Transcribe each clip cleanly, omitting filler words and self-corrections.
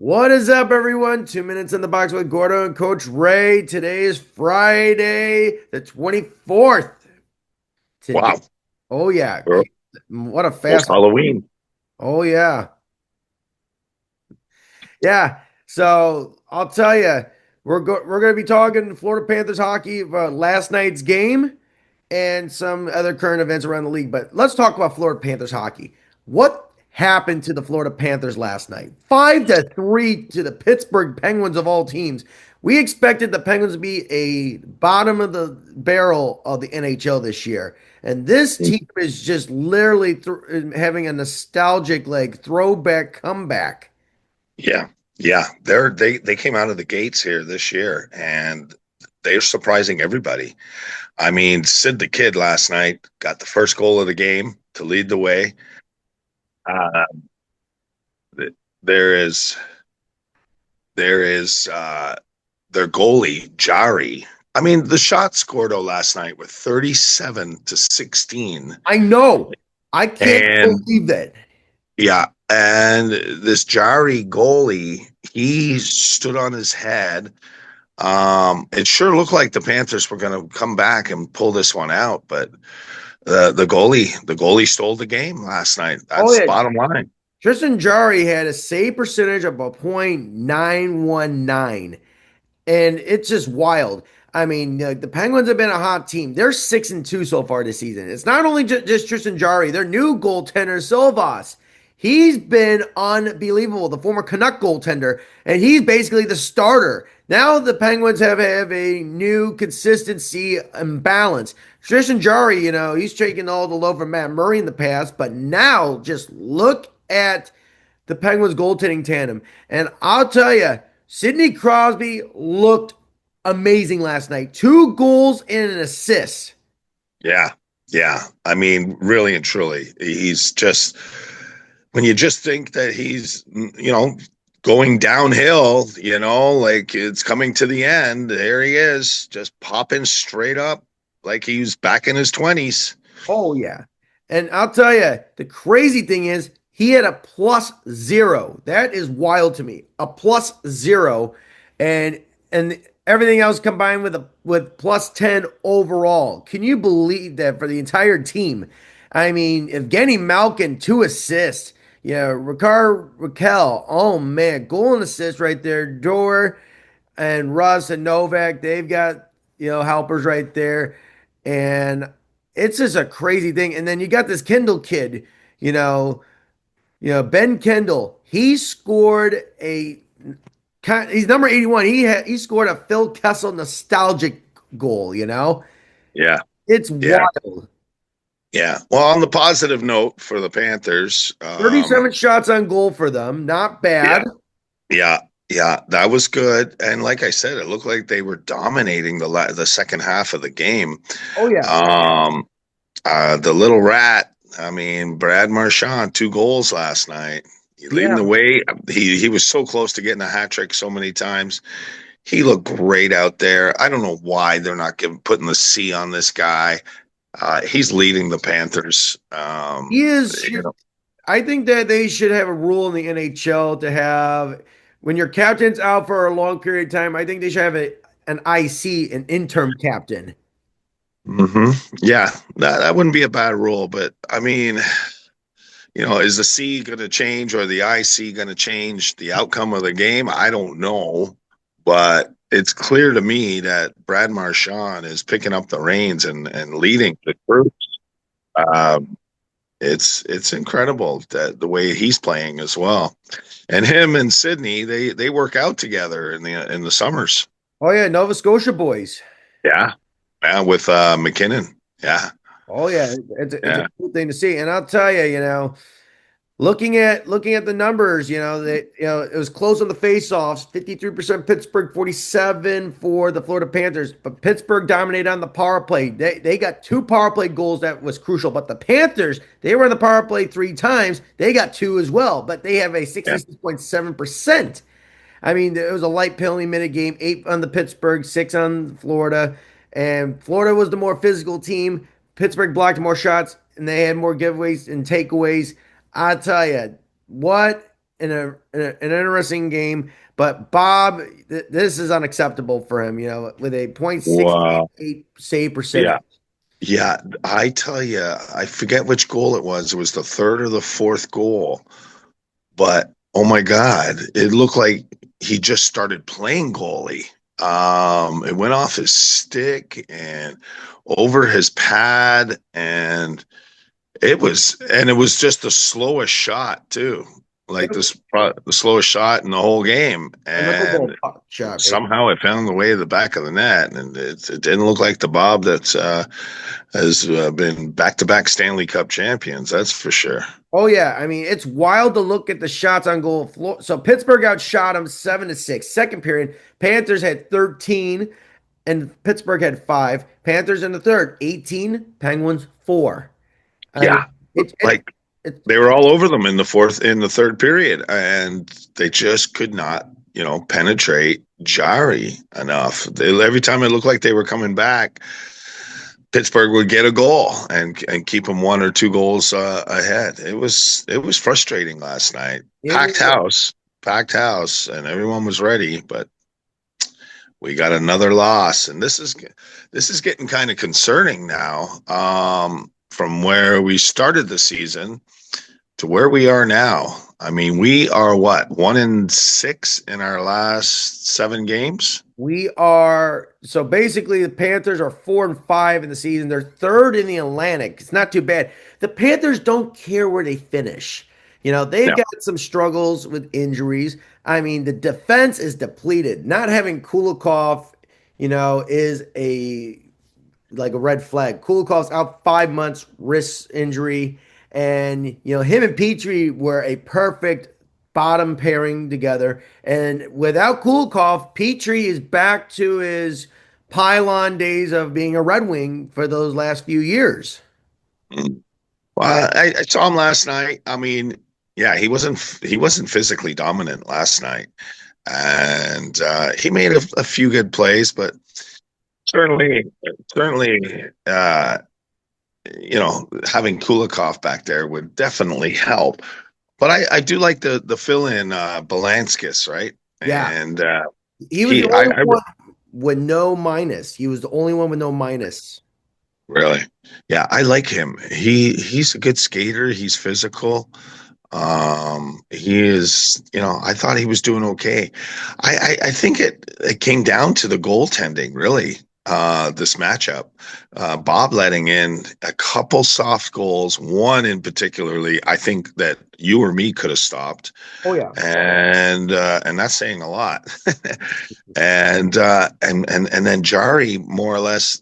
What is up, everyone? 2 minutes in the box with Gordo and Coach Ray. Today is Friday, the 24th. Today, Wow, oh yeah, we're what a almost fast. Halloween. Oh yeah, yeah. So I'll tell you, we're going to be talking Florida Panthers hockey about last night's game and some other current events around the league. But let's talk about Florida Panthers hockey. What happened to the Florida Panthers last night? 5-3 to the Pittsburgh Penguins of all teams. We expected the Penguins to be a bottom of the barrel of the NHL this year. And this team is just literally having a nostalgic like throwback comeback. Yeah, yeah. They came out of the gates here this year, and they're surprising everybody. I mean, Sid the Kid last night got the first goal of the game to lead the way. Uh, there is there is their goalie Jari. I mean, the shots scored last night were 37-16, I know. I can't and believe that. yeah, and this Jari goalie, he stood on his head. It sure looked like the Panthers were going to come back and pull this one out, but the goalie stole the game last night. Oh That's the yeah, bottom line. Tristan Jari had a save percentage of a .919, and it's just wild. I mean, the Penguins have been a hot team. They're 6-2 so far this season. It's not only just Tristan Jari, their new goaltender Silvas. He's been unbelievable, the former Canuck goaltender, and he's basically the starter. Now the Penguins have a new consistency and balance. Tristan Jari, he's taken all the load from Matt Murray in the past, but now just look at the Penguins goaltending tandem. And I'll tell you, Sidney Crosby looked amazing last night. 2 goals and an assist. Yeah, yeah. I mean, really and truly, he's just when you just think that he's going downhill, like it's coming to the end. There he is, just popping straight up like he's back in his 20s. Oh, yeah. And I'll tell you, the crazy thing is, he had a +0. That is wild to me. A +0. And everything else combined with +10 overall. Can you believe that for the entire team? I mean, Evgeny Malkin, 2 assists. Yeah, Ricard Raquel. Oh man, goal and assist right there. Dor and Russ and Novak, they've got helpers right there, and it's just a crazy thing. And then you got this Kendall kid, you know, Ben Kendall. He scored a he's number 81. He scored a Phil Kessel nostalgic goal. Yeah, It's yeah, wild. yeah. Well, on the positive note for the Panthers, 37 shots on goal for them. Not bad. yeah, yeah, yeah, that was good. And like I said, it looked like they were dominating the second half of the game. Oh yeah. Um, the little rat. I mean, Brad Marchand, 2 goals last night. He leading Yeah. the way. He was so close to getting a hat trick so many times. He looked great out there. I don't know why they're not putting the C on this guy. He's leading the Panthers. He is. You know, I think that they should have a rule in the NHL to have when your captain's out for a long period of time. I think they should have an IC, an interim captain. Yeah, that wouldn't be a bad rule, but I mean, is the C going to change or the IC going to change the outcome of the game? I don't know, but it's clear to me that Brad Marchand is picking up the reins and leading the group. Um, it's incredible that the way he's playing as well, and him and Sydney they work out together in the summers. Oh yeah, Nova Scotia boys. Yeah, yeah, with McKinnon. Yeah, Oh yeah, it's a yeah, cool thing to see. And I'll tell you, looking at the numbers, it was close on the faceoffs, 53% Pittsburgh, 47 for the Florida Panthers. But Pittsburgh dominated on the power play. They got 2 power play goals that was crucial. But the Panthers, they were in the power play 3 times. They got 2 as well, but they have a yeah. 66.7%. I mean, it was a light penalty minute game, 8 on the Pittsburgh, 6 on Florida. And Florida was the more physical team. Pittsburgh blocked more shots, and they had more giveaways and takeaways. I tell you what an interesting game. But Bob, this is unacceptable for him. With a Wow. .688 save Yeah. percentage. Yeah. I tell you, I forget which goal it was. It was the third or the fourth goal. But oh my God, it looked like he just started playing goalie. It went off his stick and over his pad, and it was just the slowest shot too. Like Yep. the slowest shot in the whole game. A And knuckleball puck shot, baby. somehow it found the way to the back of the net, and it didn't look like the Bob that has been back-to-back Stanley Cup champions. That's for sure. Oh yeah, I mean it's wild to look at the shots on goal. So Pittsburgh outshot them 7-6. Second period, Panthers had 13, and Pittsburgh had 5. Panthers in the third, 18. Penguins 4. I mean, Yeah, it it like it. they were all over them in the third period, and they just could not, penetrate Jari enough. Every time it looked like they were coming back, Pittsburgh would get a goal and keep them one or two goals ahead. It was frustrating last night. It Packed was. house, packed house, and everyone was ready, but we got another loss, and this is getting kind of concerning now. From where we started the season to where we are now. I mean, we are what, 1-6 in our last 7 games? We are so basically the Panthers are 4-5 in the season. They're third in the Atlantic. It's not too bad. The Panthers don't care where they finish. They've No. got some struggles with injuries. I mean, the defense is depleted. Not having Kulikov, is a red flag. Kulikov's out 5 months, wrist injury, and him and Petrie were a perfect bottom pairing together. And without Kulikov, Petrie is back to his pylon days of being a Red Wing for those last few years. Mm. Well, I saw him last night. I mean, yeah, he wasn't physically dominant last night, and he made a few good plays, but certainly, having Kulikov back there would definitely help. But I do like the fill in Balanskis, right? Yeah, And he was the he only I one with no minus. He was the only one with no minus. really, yeah, I like him. He's a good skater. He's physical. He is, I thought he was doing okay. I think it came down to the goaltending, really, this matchup. Bob letting in a couple soft goals, one in particularly, I think that you or me could have stopped. Oh yeah. And that's saying a lot. And then Jari more or less,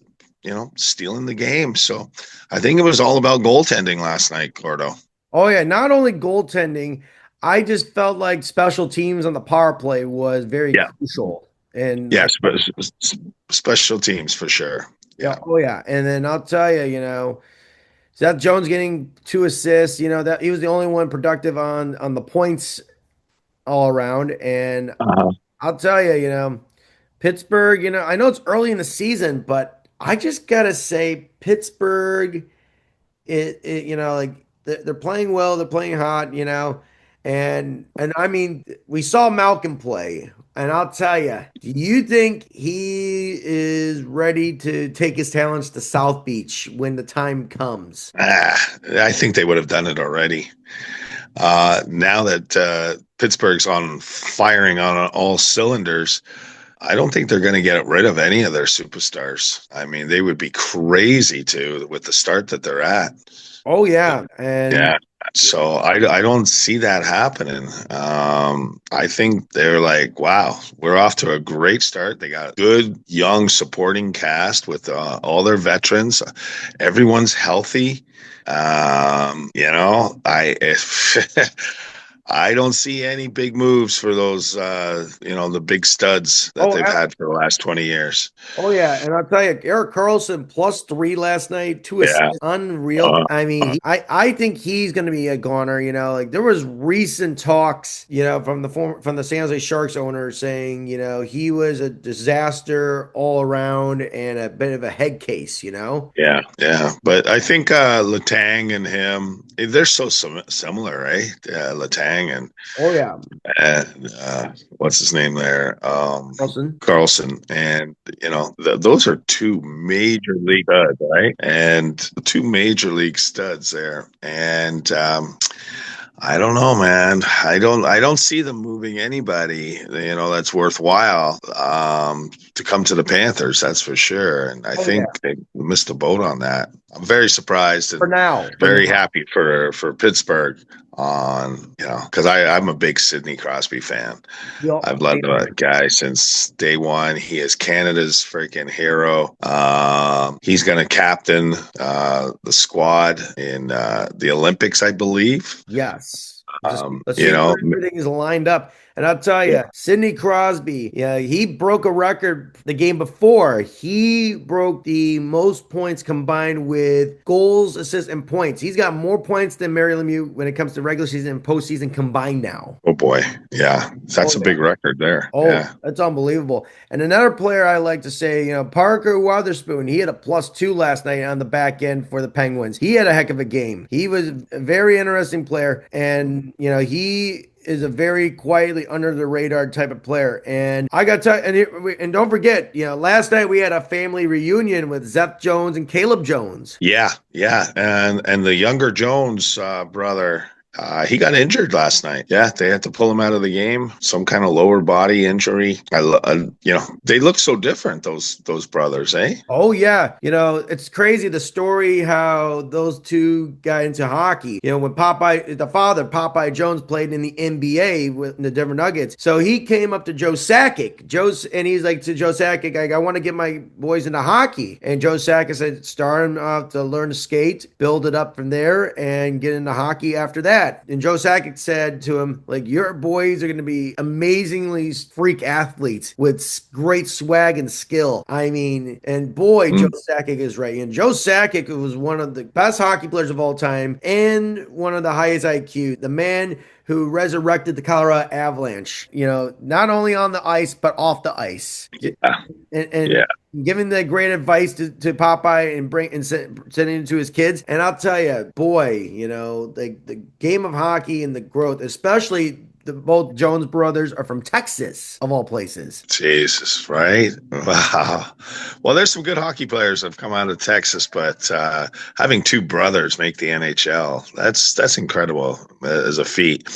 stealing the game. So I think it was all about goaltending last night, Gordo. Oh yeah, not only goaltending, I just felt like special teams on the power play was very Yeah. crucial. And Yeah, special teams for sure. yeah, Yeah. oh yeah. And then I'll tell you, Seth Jones getting 2 assists, that he was the only one productive on the points all around. And Uh-huh. I'll tell you, Pittsburgh, I know it's early in the season, but I just gotta say Pittsburgh, like they're playing well, they're playing hot, and I mean we saw Malcolm play, and I'll tell you, do you think he is ready to take his talents to South Beach when the time comes? I think they would have done it already. Now that Pittsburgh's on firing on all cylinders, I don't think they're going to get rid of any of their superstars. I mean, they would be crazy to with the start that they're at. Oh yeah, and Yeah. So I don't see that happening. I think they're like, wow, we're off to a great start. They got a good young supporting cast with all their veterans. Everyone's healthy. I I don't see any big moves for those the big studs that oh they've had for the last 20 years. Oh yeah, and I'll tell you, Eric Carlson +3 last night, 2 assists, Yeah. unreal. Uh, I mean, I think he's going to be a goner. Like there was recent talks, from the San Jose Sharks owner saying, he was a disaster all around and a bit of a head case. Yeah, But I think Letang and him, they're so similar, right? Letang Letang Oh yeah, and what's his name there? Carlson. Carlson. And, those are two major league studs, right? And two major league studs there. And I don't know, man. I don't see them moving anybody, that's worthwhile to come to the Panthers, that's for sure. And I Oh yeah, think they missed the boat on that. I'm very surprised for and now, for very now. happy for Pittsburgh on, because I'm a big Sidney Crosby fan. I've loved Same the here. guy since day one. He is Canada's freaking hero. He's going to captain the squad in the Olympics, I believe. Yes. Just Um, let's you see know, where everything is lined up. And I'll tell yeah. you, Sidney Crosby, yeah, he broke a record the game before. He broke the most points combined with goals, assists, and points. He's got more points than Mary Lemieux when it comes to regular season and postseason combined now. Oh boy, yeah, Oh that's a yeah. big record there. Oh, Yeah. that's unbelievable. And another player I like to say, Parker Wotherspoon, he had a +2 last night on the back end for the Penguins. He had a heck of a game. He was a very interesting player. And, he is a very quietly under the radar type of player. And I got to, and don't forget, last night we had a family reunion with Zeth Jones and Caleb Jones. Yeah, yeah, and the younger Jones brother, he got injured last night. Yeah, they had to pull him out of the game. Some kind of lower body injury. They look so different. Those brothers, eh? Oh yeah, it's crazy the story how those two got into hockey. When the father Popeye Jones played in the NBA with the Denver Nuggets, so he came up to Joe Sakic. And he's like to Joe Sakic, like, I want to get my boys into hockey. And Joe Sakic said, start him to learn to skate, build it up from there, and get into hockey after that. And Joe Sakic said to him, like, your boys are going to be amazingly freak athletes with great swag and skill. I mean, and boy, Joe Mm, Sakic is right. And Joe Sakic was one of the best hockey players of all time and one of the highest IQ. The man who resurrected the Colorado Avalanche, not only on the ice, but off the ice. yeah, And yeah. giving the great advice to Popeye and sending it to his kids. And I'll tell you, boy, the game of hockey and the growth, especially both Jones brothers are from Texas, of all places. Jesus, right? Wow. Well, there's some good hockey players that have come out of Texas, but having two brothers make the NHL, that's incredible as a feat.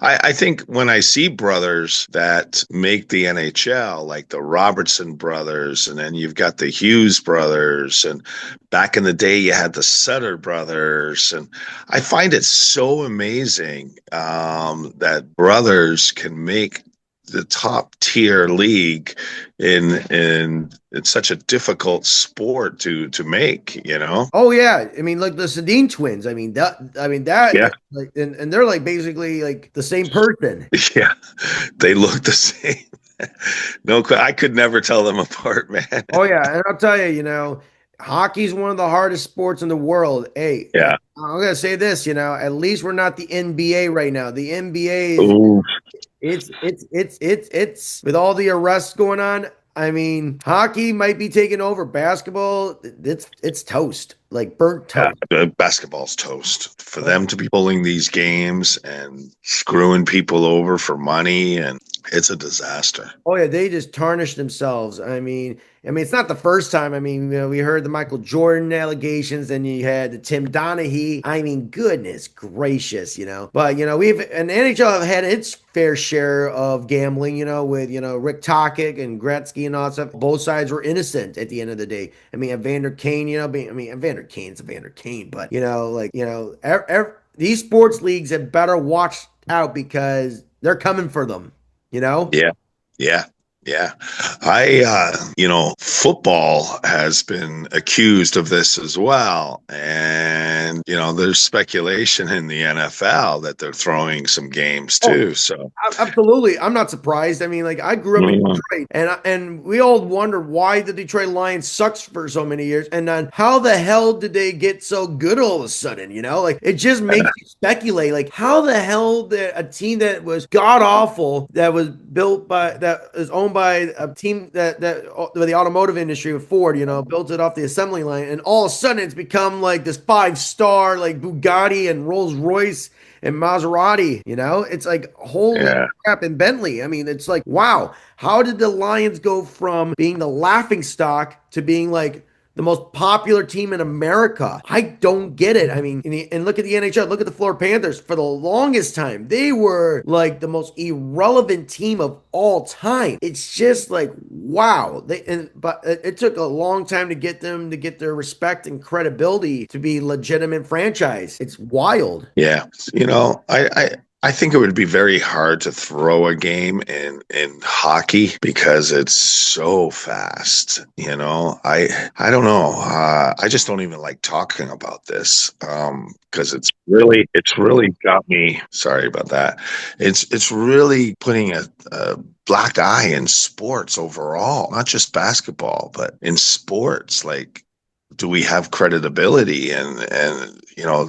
I think when I see brothers that make the NHL, like the Robertson brothers, and then you've got the Hughes brothers, and back in the day you had the Sutter brothers, and I find it so amazing that brothers can make the top tier league in it's such a difficult sport to make. Oh yeah, I mean, like the Sedin twins. Yeah. like, and they're like basically like the same person. Yeah, they look the same. No, I could never tell them apart, man. Oh yeah, and I'll tell you, hockey's one of the hardest sports in the world. Hey, Yeah. I'm gonna say this, at least we're not the NBA right now. The NBA is Ooh, it's with all the arrests going on. I mean, hockey might be taking over. Basketball, it's toast, like burnt yeah, toast. basketball's toast. For them to be pulling these games and screwing people over for money, and it's a disaster. Oh yeah, they just tarnished themselves. It's not the first time. We heard the Michael Jordan allegations, and you had the Tim Donaghy. I mean, goodness gracious, But we've and the NHL have had its fair share of gambling, with Rick Tocchet and Gretzky and all that stuff. Both sides were innocent at the end of the day. Evander Kane, Evander Kane's Evander Kane, but these sports leagues have better watch out because they're coming for them. You know? Yeah. Yeah. Yeah. Football has been accused of this as well. And, there's speculation in the NFL that they're throwing some games Oh, too. So, absolutely. I'm not surprised. Like I grew up in mm, Detroit, and we all wonder why the Detroit Lions sucks for so many years, and then how the hell did they get so good all of a sudden? Like it just makes you speculate. Like how the hell did a team that was god awful, that is owned by a team that the automotive industry with Ford, built it off the assembly line, and all of a sudden it's become like this 5-star five-star like Bugatti and Rolls Royce and Maserati, It's like holy Yeah. crap, and Bentley. I mean, it's like, wow, how did the Lions go from being the laughing stock to being like the most popular team in America? I don't get it. I mean, and look at the NHL. Look at the Florida Panthers. For the longest time, they were like the most irrelevant team of all time. It's just like, wow. But it took a long time to get them to get their respect and credibility to be legitimate franchise. It's wild. Yeah. I think it would be very hard to throw a game in hockey because it's so fast. I don't know. I just don't even like talking about this because it's really got me. Sorry about that. It's really putting a black eye in sports overall, not just basketball, but in sports. Like, do we have credibility? And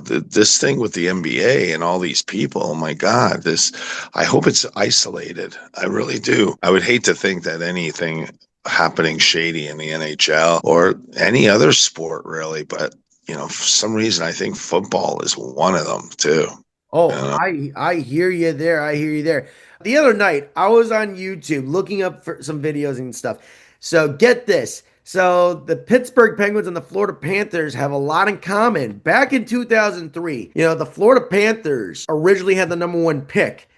this thing with the NBA and all these people, oh my God, this, I hope it's isolated. I really do. I would hate to think that anything happening shady in the NHL or any other sport really, but for some reason I think football is one of them too. Oh, Uh, I hear you there. I hear you there. The other night, I was on YouTube looking up for some videos and stuff. So get this. So the Pittsburgh Penguins and the Florida Panthers have a lot in common. Back in 2003, the Florida Panthers originally had the number one pick,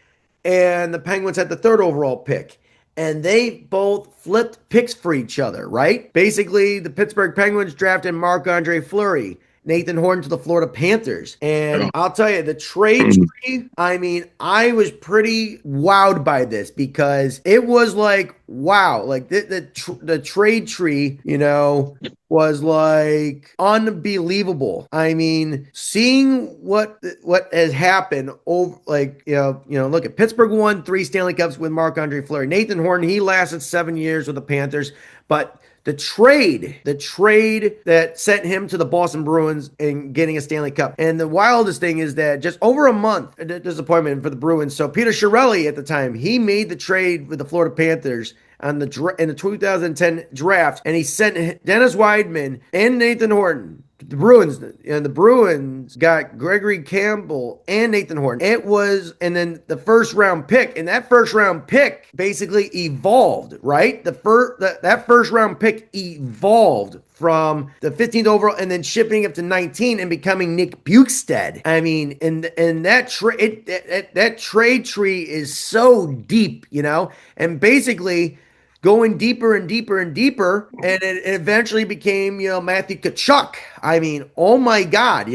and the Penguins had the third overall pick. And they both flipped picks for each other, right? Basically, the Pittsburgh Penguins drafted Marc-Andre Fleury, Nathan Horton to the Florida Panthers. And I'll tell you, the trade tree, I mean, I was pretty wowed by this because it was like, wow, like the trade tree, was like unbelievable. I mean, seeing what has happened over, like, look at Pittsburgh won 3 Stanley Cups with Marc-Andre Fleury. Nathan Horton, he lasted 7 years with the Panthers, but the trade that sent him to the Boston Bruins and getting a Stanley Cup. And the wildest thing is that just over a month, a disappointment for the Bruins. So Peter Chiarelli at the time, he made the trade with the Florida Panthers in the 2010 draft, and he sent Dennis Weidman and Nathan Horton. The Bruins got Gregory Campbell and Nathan Horton. And then the first round pick, and that first round pick basically evolved, right? That first round pick evolved from the 15th overall and then shipping up to 19 and becoming Nick Bukestad. I mean, and that trade tree is so deep, and basically going deeper and deeper and deeper, and it eventually became, Matthew Tkachuk. I mean, oh my God,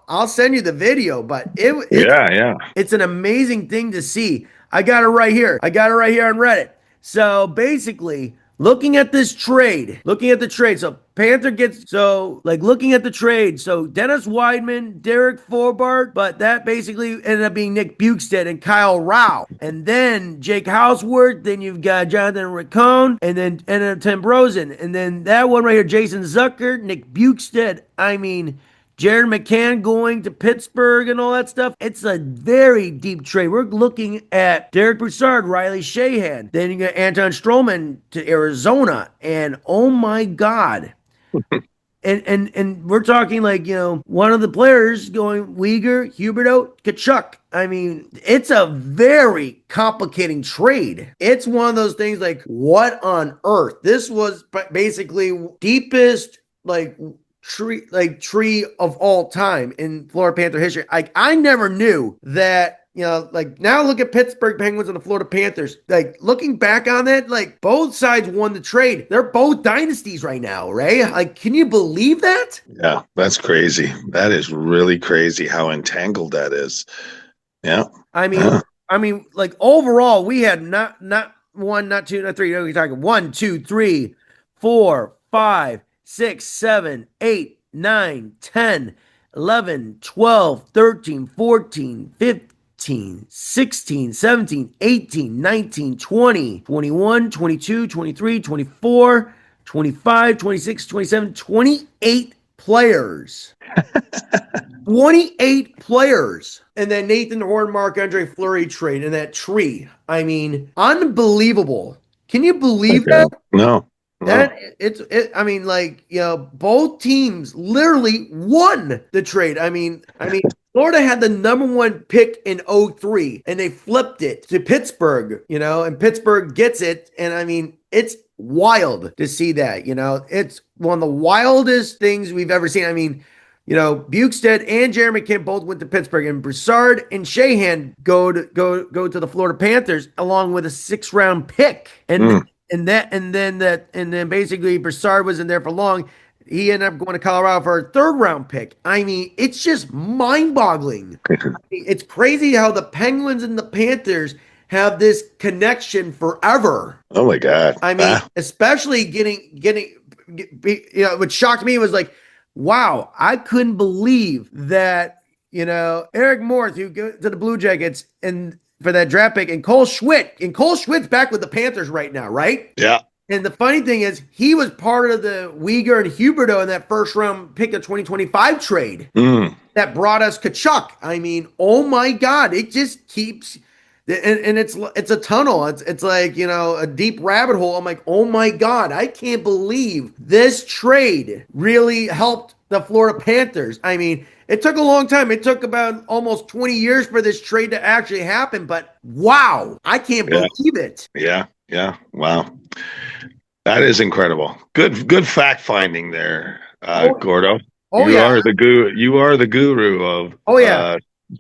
I'll send you the video, but yeah. it's an amazing thing to see. I got it right here. I got it right here on Reddit. So basically, looking at this trade, so Panther gets, so like looking at the trade, so Dennis Weidman, Derek Forbart, but that basically ended up being Nick Bukestad and Kyle Rao. And then Jake Houseworth, then you've got Jonathan Riccone, and then Tim Brosen. And then that one right here, Jason Zucker, Nick Bukestad. I mean, Jared McCann going to Pittsburgh and all that stuff. It's a very deep trade. We're looking at Derek Broussard, Riley Shahan. Then you got Anton Stroman to Arizona. And oh my God. And we're talking like, one of the players going Uyghur, Huberto, Kachuk. I mean, it's a very complicating trade. It's one of those things like, what on earth? This was basically deepest tree of all time in Florida Panther history. I never knew that. Like now look at Pittsburgh Penguins and the Florida Panthers. Like looking back on that, like both sides won the trade. They're both dynasties right now, right? Like, can you believe that? Yeah, that's crazy. That is really crazy how entangled that is. Yeah. I mean, Yeah. like overall, we had not one, not two, not three. We're talking 1, 2, 3, 4, 5, 6, 7, 8, 9, 10, 11, 12, 13, 14, 15. 16, 17, 18, 19, 20, 21, 22, 23, 24, 25, 26, 27, 28 players. 28 players. And then Nathan Horton, Marc-Andre Fleury trade in that tree. I mean, unbelievable. Can you believe that? No. Oh, I mean, like, both teams literally won the trade. I mean, Florida had the number one pick in '03, and they flipped it to Pittsburgh, and Pittsburgh gets it. And I mean, it's wild to see that, it's one of the wildest things we've ever seen. I mean, Bukestead and Jeremy Kent both went to Pittsburgh, and Broussard and Shahan go to the Florida Panthers along with a 6th round pick. And mm. and then basically Broussard wasn't there for long. He ended up going to Colorado for a 3rd round pick. I mean, it's just mind-boggling. It's crazy how the Penguins and the Panthers have this connection forever. Oh my God. I mean, Ah, especially what shocked me was like, wow, I couldn't believe that, Eric Morth, who go to the Blue Jackets and for that draft pick, and Cole Schwidt's back with the Panthers right now, right? yeah. And the funny thing is, he was part of the Uyghur and Huberto in that 1st round pick of 2025 trade Mm. that brought us Kachuk. I mean, oh my God, it just keeps, and it's a tunnel. It's like, a deep rabbit hole. I'm like, oh my God, I can't believe this trade really helped the Florida Panthers. I mean, it took a long time. It took about almost 20 years for this trade to actually happen, but wow, I can't Yeah. believe it. Yeah. Yeah. Wow. That is incredible. Good fact finding there, Oh, Gordo. oh yeah. You are the guru of Oh yeah.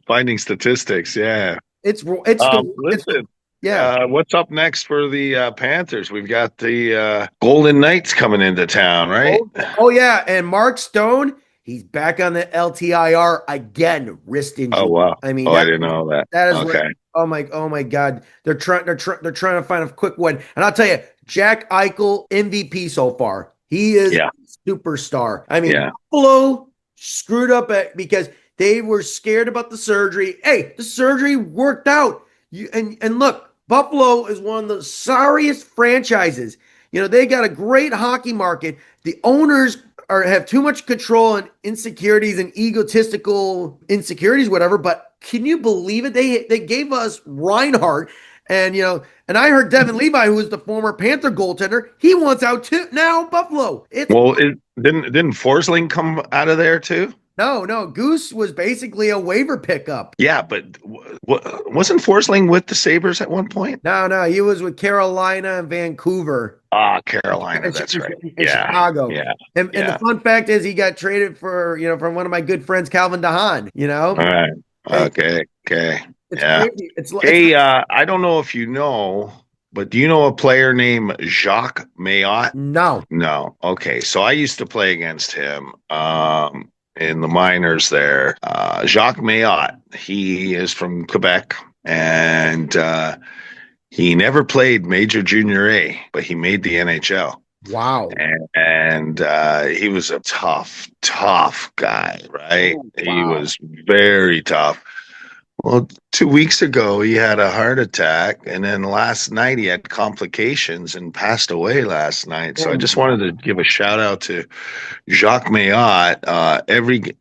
finding statistics. Yeah. It's the Listen, yeah. what's up next for the Panthers? We've got the Golden Knights coming into town, right? Oh yeah, and Mark Stone, he's back on the LTIR again, wrist Oh injury. wow. I mean, Oh, I didn't know that. that is like, Okay. oh my God, they're trying to find a quick one. And I'll tell you, Jack Eichel MVP so far. He is Yeah. a superstar. I mean, Yeah. Buffalo screwed up because they were scared about the surgery. Hey, the surgery worked out. And look, Buffalo is one of the sorriest franchises. They got a great hockey market. The owners have too much control and insecurities and egotistical insecurities, whatever. But can you believe it? They gave us Reinhardt, and I heard Devin Levi, who was the former Panther goaltender, he wants out too. Now Buffalo. It's Well, didn't Forsling come out of there too? no. Goose was basically a waiver pickup. Yeah, but wasn't Forsling with the Sabres at one point? No. He was with Carolina and Vancouver. Ah, Carolina. That's right. In Yeah. Chicago. Yeah. And the Yeah. fun fact is he got traded for, from one of my good friends, Calvin DeHaan. All right. And Okay. Okay. it's Yeah. crazy. Hey, I don't know if you know, but do you know a player named Jacques Mayotte? no. No. Okay. So I used to play against him in the minors there. Jacques Mayotte, he is from Quebec, and he never played Major Junior A, but he made the NHL. Wow. And he was a tough guy, right? Oh, He wow. was very tough. Well, 2 weeks ago, he had a heart attack, and then last night he had complications and passed away last night. So I Oh, just wanted to give a shout out to Jacques Mayotte.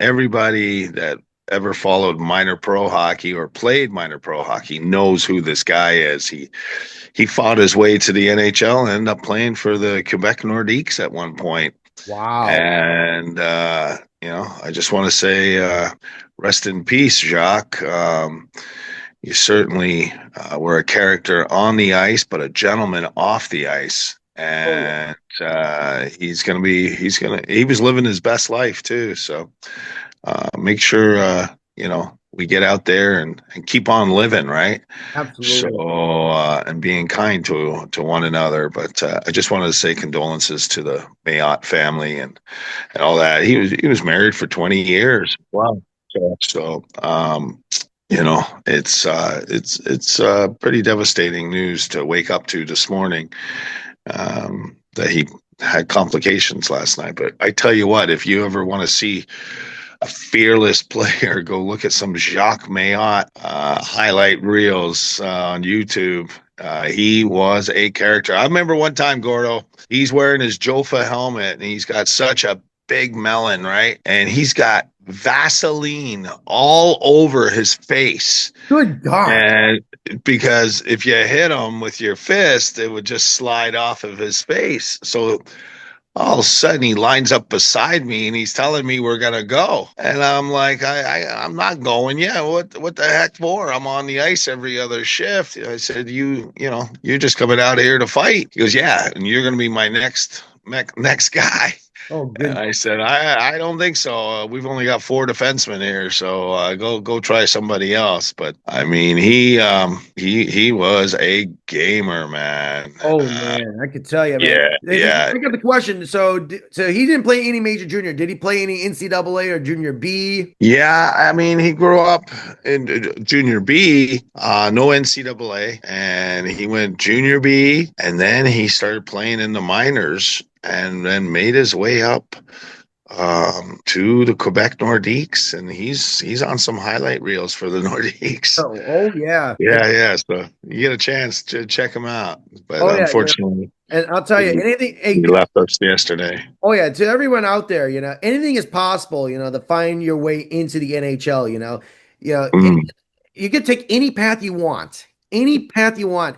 Everybody that ever followed minor pro hockey or played minor pro hockey knows who this guy is. He fought his way to the NHL and ended up playing for the Quebec Nordiques at one point. wow. And I just want to say rest in peace, Jacques. You certainly were a character on the ice, but a gentleman off the ice. Oh, yeah. And he was living his best life too. So make sure, we get out there and keep on living, right? Absolutely. So, and being kind to one another. But I just wanted to say condolences to the Mayotte family and all that. He was married for 20 years. Wow. So, it's pretty devastating news to wake up to this morning, that he had complications last night. But I tell you what, if you ever want to see a fearless player, go look at some Jacques Mayotte highlight reels on YouTube. He was a character. I remember one time, Gordo, he's wearing his Jofa helmet, and he's got such a big melon, right? And he's got Vaseline all over his face. Good God. And because if you hit him with your fist, it would just slide off of his face. So all of a sudden he lines up beside me and he's telling me we're gonna go. And I'm like, I'm not going. Yeah, what the heck for? I'm on the ice every other shift. I said, you're just coming out here to fight. He goes, yeah, and you're gonna be my next guy. Oh, And good. I said, I don't think so. We've only got four defensemen here, so go try somebody else. But I mean, he was a gamer, man. Oh man, I could tell you, man. Yeah, yeah, I got the question. So he didn't play any major junior. Did he play any NCAA or junior B? yeah. I mean, he grew up in junior B, no NCAA, and he went junior B, and then he started playing in the minors, and then made his way up to the Quebec Nordiques, and he's on some highlight reels for the Nordiques. Oh yeah. Yeah, yeah. So you get a chance to check him out, but Oh yeah. unfortunately, And I'll tell you, he, anything. he Hey, left us yesterday. oh yeah, to everyone out there, anything is possible. To find your way into the NHL. Mm, You can take any path you want,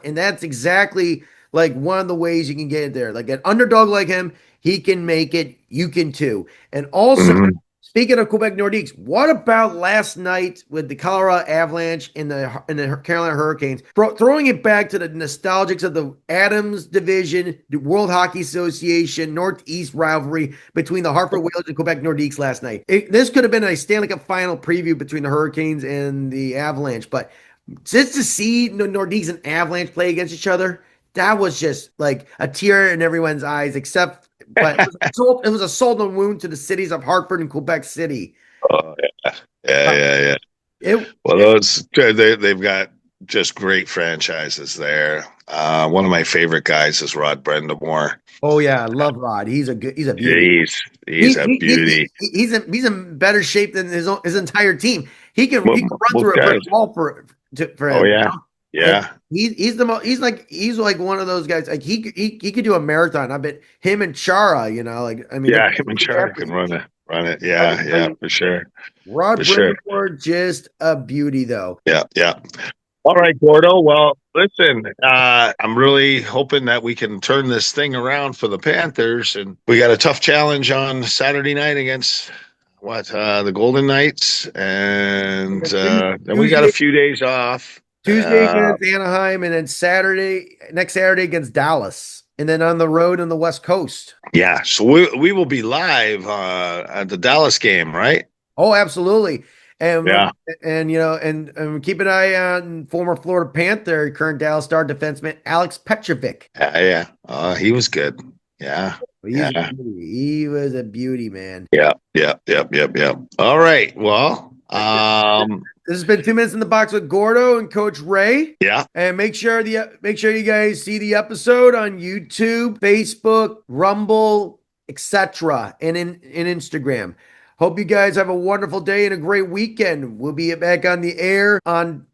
and that's exactly like one of the ways you can get it there. Like an underdog like him, he can make it. You can too. And also, mhm. speaking of Quebec Nordiques, what about last night with the Colorado Avalanche and the Carolina Hurricanes? Throwing it back to the nostalgics of the Adams division, the World Hockey Association Northeast rivalry between the Hartford Whalers and Quebec Nordiques last night. This could have been a Stanley Cup final preview between the Hurricanes and the Avalanche, but just to see the Nordiques and Avalanche play against each other, that was just like a tear in everyone's eyes, except but it was a salt and wound to the cities of Hartford and Quebec City. Oh, yeah, yeah, Uh, yeah, yeah. It, Well, they've got just great franchises there. One of my favorite guys is Rod Brendamore. oh yeah, I love Rod. He's a beauty. He's a beauty. He's in better shape than his entire team. He can run Most through a brick guys. wall for Oh him. yeah, And yeah, he's like one of those guys. Like he could do a marathon. I bet him and Chara. Like I mean, they're yeah. both Him and big Chara can athletes. run it. But Yeah, I yeah, mean, for sure, for Rod sure. Brindamore, just a beauty though. Yeah, yeah. All right, Gordo. Well, listen, I'm really hoping that we can turn this thing around for the Panthers, and we got a tough challenge on Saturday night against the Golden Knights, and then we got a Tuesday, few days off. Tuesday against Anaheim, and then next Saturday against Dallas, and then on the road on the West Coast. Yeah, so we will be live at the Dallas game, right? Oh, absolutely. And Yeah, and keep an eye on former Florida Panther, current Dallas Star defenseman Alex Petrovic. yeah, yeah. He was good. Yeah, He's a yeah, beauty. He was a beauty, man. yeah, yeah, yep, yep, yep. All right. Well, This has been 2 minutes in the box with Gordo and Coach Ray. yeah. And make sure you guys see the episode on YouTube, Facebook, Rumble, etc., and in Instagram. Hope you guys have a wonderful day and a great weekend. We'll be back on the air on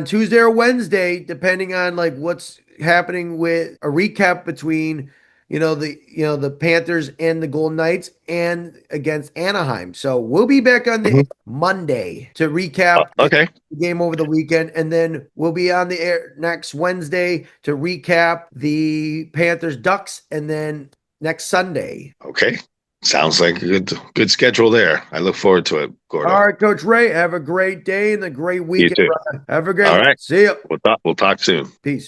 Tuesday or Wednesday, depending on like what's happening with a recap between the Panthers and the Golden Knights and against Anaheim. So we'll be back on the Mhm. Monday to recap the Okay. game over the weekend, and then we'll be on the air next Wednesday to recap the Panthers Ducks, and then next Sunday. Okay. Sounds like a good schedule there. I look forward to it, Gordo. All right, Coach Ray, have a great day and a great You weekend, too. brother. Have a great All one. right. See you. We'll talk soon. Peace.